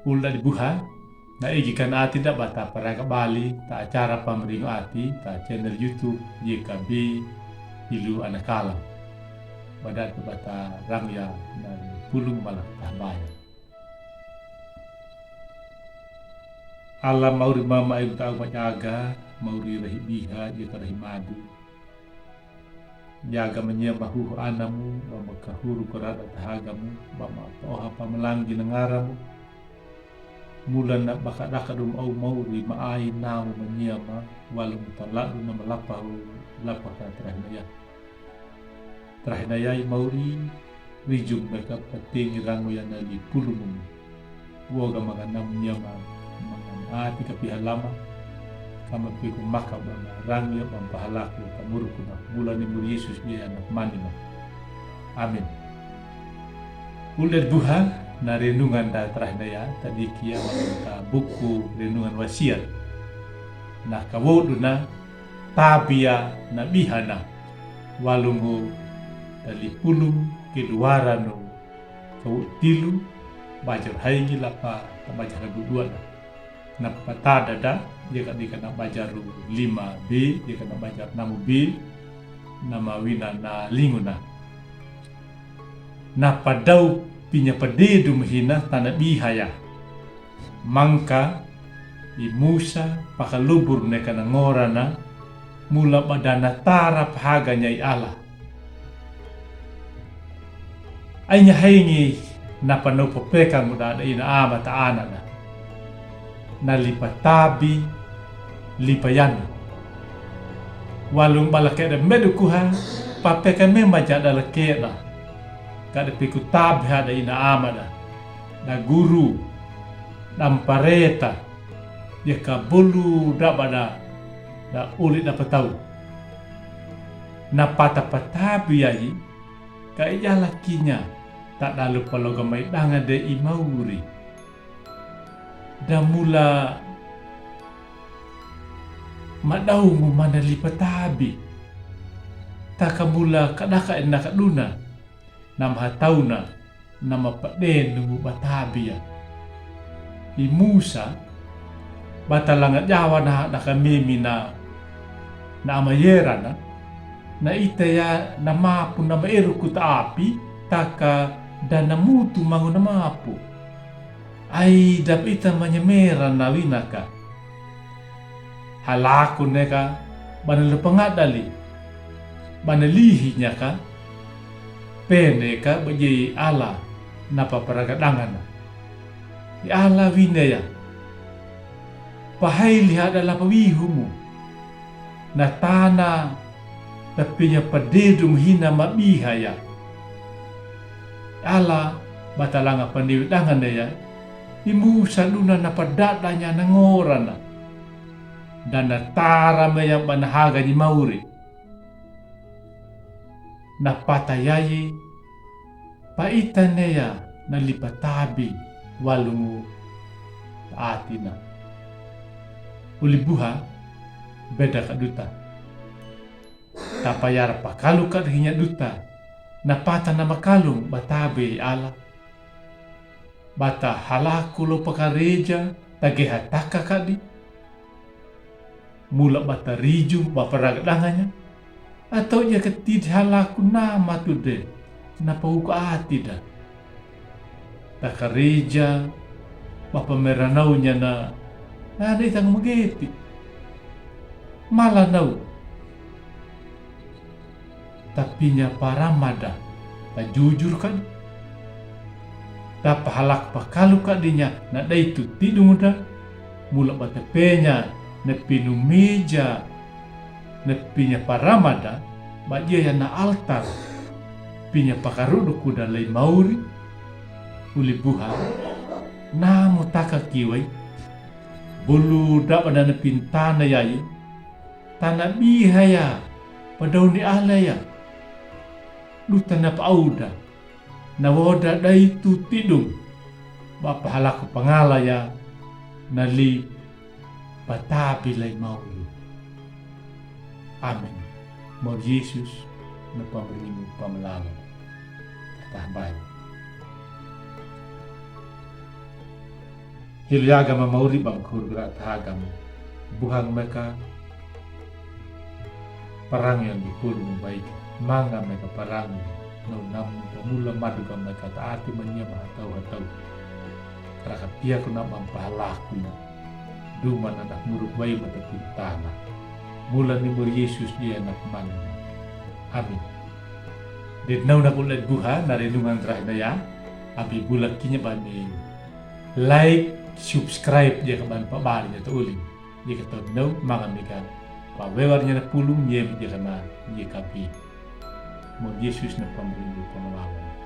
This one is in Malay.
Ulda di buha na igikan ati da bata para Bali ta acara pamringo ati ta channel YouTube YKB Ilu Anakala badat bata rangya dan pulung malak tahbaya. Alam mauri mama ibu tahu majaga mauri rahi biha jika rahi madu jaga menyemahu anamu mama kahuru kerada tahagamu mama toha pamelangi nengaramu mulan na bakadakadum au mauri maai namu menyema walau taladu na malapahu lapaka terahinaya mauri wijung mereka peting rangu yang nali pulumu woga maganam menyema ati kapihan lama kama piku maka bana rangya pampahalaku pamuruku na bulan ni Yesus dia anak manima. Amin. Ular buha na renungan da terahinaya tadi kia ka buku renungan wasiat na kawodu na tabia na bihana walungu dali pulung keluarano kau tilu bajar haigi lapa bajar dua na patada da jika dikena bajaru 5B jika na bajar 6B nama wina na linguna na padau pinya padedu mahina tana bihaya mangka i Musa pakalubur neka na ngorana mula badana tara pahaganya i Allah ainya haingi na panopo peka muda ina ama taana na lipatabi lipayana walung balakeda medukuha papeka memang jada lekeda kada piku tabi hada ina amada da guru dampareta ya kabulu dabada da ulit dapat tahu na patabi yai ka ijala kinya tak dalu paloga mai danga de imauri da mula madau mu mana lipatabi takamula kadaka ena kaduna nam hatauna nama paden nungu batabia i Musa batalangat Jawa na kami na amayera na itaya na mapu na maeru kuta api taka dan namutu mangu na mapu ai dap ita manyamera na winaka halaku neka banal pengadali banalihinya ka pene ka bagi Allah napa paragadangan di Allah winaya pahai lihat adalah pawihumu na tana tapinya padedum hina mabihaya Allah batalanga pandiwidangan daya imu saluna na padadanya nangorana dan natara mayang banahaga ni mauri na patayayi paitanaya na lipatabi walungu atina ulibuha beda kaduta tapayar pakalu kadhinya duta na pata na makalung batabe ala bata halaku lo pakareja tagehataka kadi mula bata riju baparagdanganya atau ya ketid halaku nama tude na pauka atida takareja bapameranaunya na ada itang mageti malanau tapinya paramada tak jujur kan dapat halak pakalu kadinya na daitu tidung muda mula batepenya na pinu meja na pinya paramada badia ya na altar pinya pakarudu kuda lay mauri ulibuha namu taka kiwai bulu dapat na pintana yai tanah bihaya padauni alaya lutana pauda na woda daitu tidung bapa halaku pangalaya nali patabi lay mauli. Amin. Mau Yesus na pamrimu pamalaman. Tatambay. Hilyaga mamauri bang kurga tahagam. Buhang mereka perang yang dipuluh baik. Manga mereka perang. No nam pemula maduga mereka taati menyembah atau karena dia kena mampahalaku na. Duman anak muruk bayi mata pintana. Mula ni mur Yesus dia anak mana. Amin. Ditnau na kulit buha narinungan terakhir ya. Abi bulat kinya bani like, subscribe dia keban pak bari nya uling. Dia kata no mangan mika. Pak wewarnya na pulung dia kena dia kapi. Mun Yesus na pemberi penolawan.